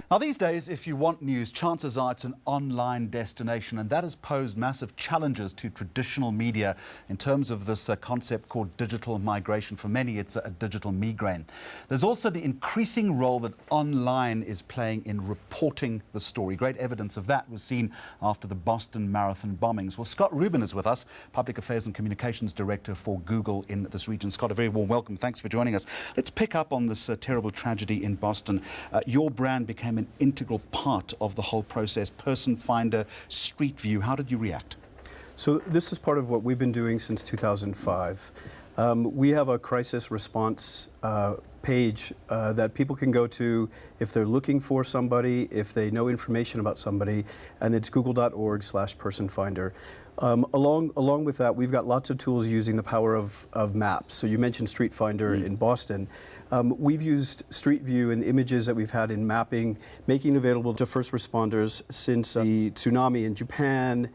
Now, these days, if you want news, chances are it's an online destination, and that has posed massive challenges to traditional media in terms of this concept called digital migration. For many, it's a digital migraine. There's also the increasing role that online is playing in reporting the story. Great evidence of that was seen after the Boston Marathon bombings. Well, Scott Rubin is with us, Public Affairs and Communications Director for Google in this region. Scott, a very warm welcome. Thanks for joining us. Let's pick up on this terrible tragedy in Boston. Your brand became an integral part of the whole process. Person Finder, Street View. How did you react? So this is part of what we've been doing since 2005. We have a crisis response page that people can go to if they're looking for somebody, if they know information about somebody, and it's google.org/personfinder. Along with that, we've got lots of tools using the power of maps. So you mentioned Street Finder in Boston. We've used Street View and images that we've had in mapping, making available to first responders since the tsunami in Japan,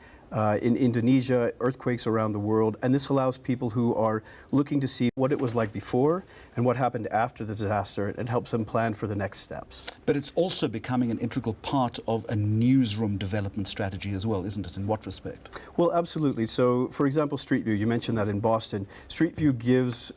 in Indonesia, earthquakes around the world, and this allows people who are looking to see what it was like before and what happened after the disaster, and helps them plan for the next steps. But it's also becoming an integral part of a newsroom development strategy as well, isn't it? In what respect? Well, absolutely. So, for example, Street View, you mentioned that in Boston. Street View gives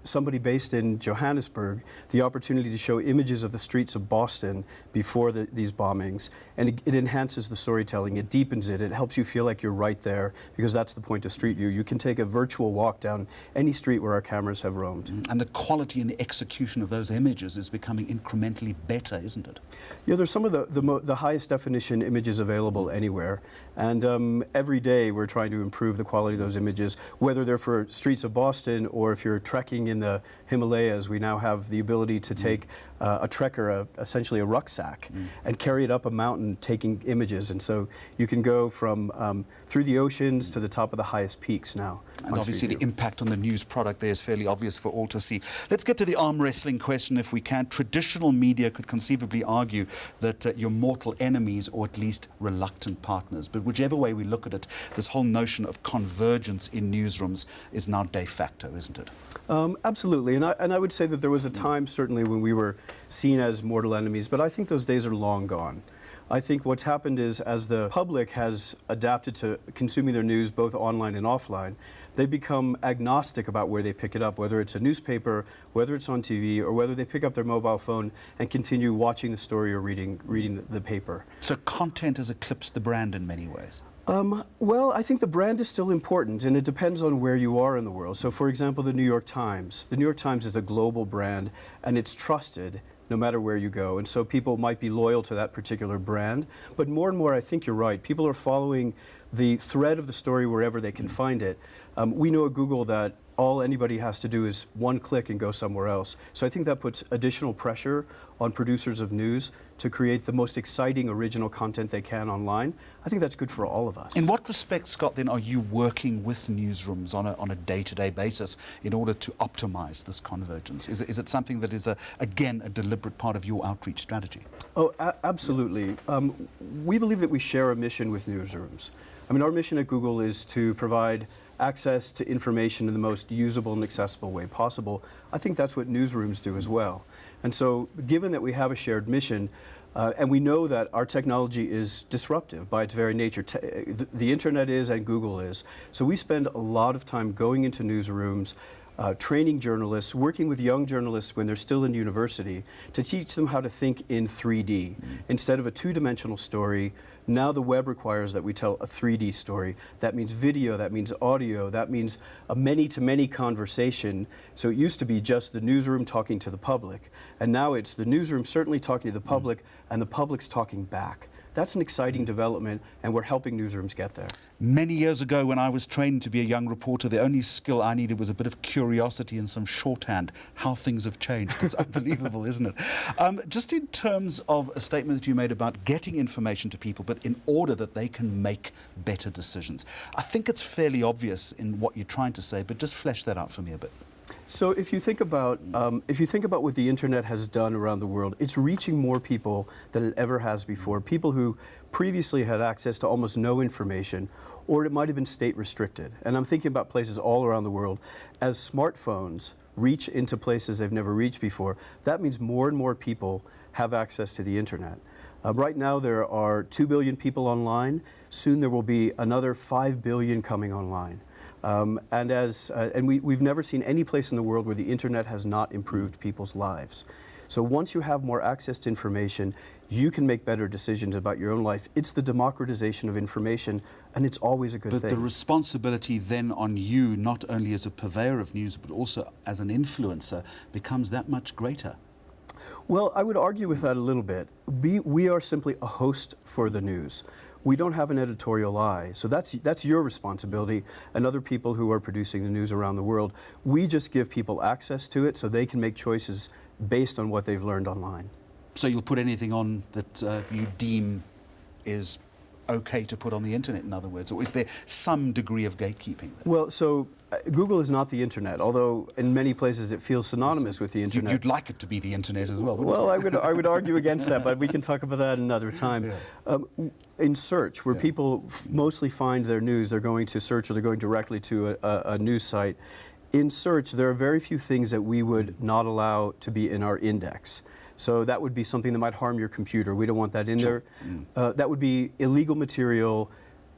somebody based in Johannesburg the opportunity to show images of the streets of Boston before these bombings, and it enhances the storytelling, it deepens it, it helps you feel like you're right there, because that's the point of Street View. You can take a virtual walk down any street where our cameras have roamed. And the quality and the execution of those images is becoming incrementally better, isn't it? Yeah, there's some of the highest definition images available anywhere, and every day we're trying to improve the quality of those images, whether they're for streets of Boston or if you're trekking in the Himalayas. We now have the ability to take a trekker, essentially a rucksack, and carry it up a mountain taking images, and so you can go from through the oceans to the top of the highest peaks now. And obviously the impact on the news product there is fairly obvious for all to see. Let's get to the arm wrestling question if we can. Traditional media could conceivably argue that you're mortal enemies or at least reluctant partners. But whichever way we look at it, this whole notion of convergence in newsrooms is now de facto, isn't it? Absolutely. And I would say that there was a time certainly when we were seen as mortal enemies, but I think those days are long gone. I think what's happened is, as the public has adapted to consuming their news both online and offline, they become agnostic about where they pick it up, whether it's a newspaper, whether it's on TV, or whether they pick up their mobile phone and continue watching the story or reading the paper. So content has eclipsed the brand in many ways. Well, I think the brand is still important, and it depends on where you are in the world. So, for example, the New York Times. The New York Times is a global brand, and it's trusted no matter where you go. And so people might be loyal to that particular brand. But more and more, I think you're right. People are following the thread of the story wherever they can find it. We know at Google that all anybody has to do is one click and go somewhere else. So I think that puts additional pressure on producers of news to create the most exciting original content they can online. I think that's good for all of us. In what respect, Scott, then, are you working with newsrooms on a day-to-day basis in order to optimize this convergence? Is it something that is, again, a deliberate part of your outreach strategy? Oh, absolutely. We believe that we share a mission with newsrooms. I mean, our mission at Google is to provide access to information in the most usable and accessible way possible. I think that's what newsrooms do as well. And so, given that we have a shared mission, and we know that our technology is disruptive by its very nature, the internet is and Google is, so we spend a lot of time going into newsrooms, training journalists, working with young journalists when they're still in university, to teach them how to think in 3D. Instead of a two-dimensional story, now the web requires that we tell a 3D story. That means video, that means audio, that means a many-to-many conversation. So it used to be just the newsroom talking to the public, and now it's the newsroom certainly talking to the public, and the public's talking back. That's an exciting development, and we're helping newsrooms get there. Many years ago, when I was trained to be a young reporter, the only skill I needed was a bit of curiosity and some shorthand. How things have changed. It's unbelievable, isn't it? Just in terms of a statement that you made about getting information to people, but in order that they can make better decisions. I think it's fairly obvious in what you're trying to say, but just flesh that out for me a bit. So if you think about what the internet has done around the world, it's reaching more people than it ever has before. People who previously had access to almost no information, or it might have been state restricted. And I'm thinking about places all around the world. As smartphones reach into places they've never reached before, that means more and more people have access to the internet. Right now there are 2 billion people online. Soon there will be another 5 billion coming online. We've never seen any place in the world where the internet has not improved people's lives. So once you have more access to information, you can make better decisions about your own life. It's the democratization of information, and it's always a good thing. But the responsibility then on you, not only as a purveyor of news, but also as an influencer, becomes that much greater. Well, I would argue with that a little bit. We are simply a host for the news. We don't have an editorial eye, so that's your responsibility and other people who are producing the news around the world. We just give people access to it so they can make choices based on what they've learned online. So you'll put anything on that you deem is okay to put on the internet, in other words, or is there some degree of gatekeeping there? Well, so Google is not the internet, although in many places it feels synonymous with the internet. You'd like it to be the internet as well, wouldn't Well, you? I would argue against that, but we can talk about that another time. Yeah. In search, where people mostly find their news, they're going to search or they're going directly to a news site. In search, there are very few things that we would not allow to be in our index. So that would be something that might harm your computer. We don't want that in there. That would be illegal material,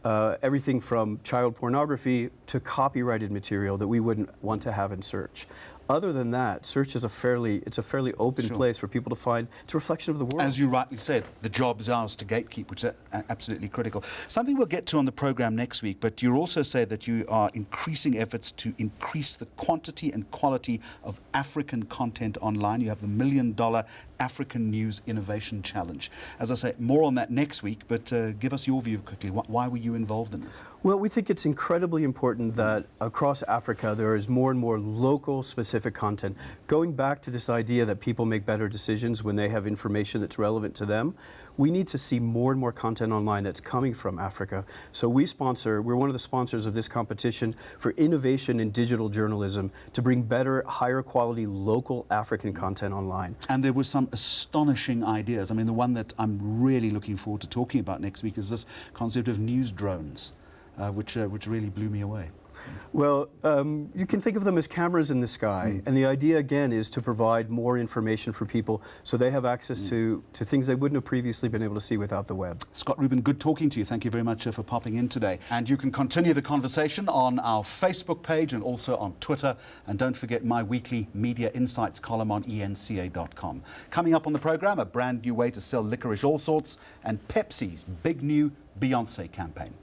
everything from child pornography to copyrighted material that we wouldn't want to have in search. Other than that, search is a fairly open place for people to find. It's a reflection of the world. As you rightly said, the job is ours to gatekeep, which is absolutely critical. Something we'll get to on the program next week, but you also say that you are increasing efforts to increase the quantity and quality of African content online. You have the $1 million African News Innovation Challenge. As I say, more on that next week, but give us your view quickly. Why were you involved in this? Well, we think it's incredibly important that across Africa there is more and more local specific content. Going back to this idea that people make better decisions when they have information that's relevant to them, we need to see more and more content online that's coming from Africa. So we're one of the sponsors of this competition for innovation in digital journalism to bring better, higher quality local African content online. And there were some astonishing ideas. I mean, the one that I'm really looking forward to talking about next week is this concept of news drones, which really blew me away. Well, you can think of them as cameras in the sky, and the idea again is to provide more information for people so they have access to things they wouldn't have previously been able to see without the web. Scott Rubin, good talking to you. Thank you very much for popping in today. And you can continue the conversation on our Facebook page and also on Twitter. And don't forget my weekly Media Insights column on enca.com. Coming up on the program, a brand new way to sell licorice all sorts and Pepsi's big new Beyoncé campaign.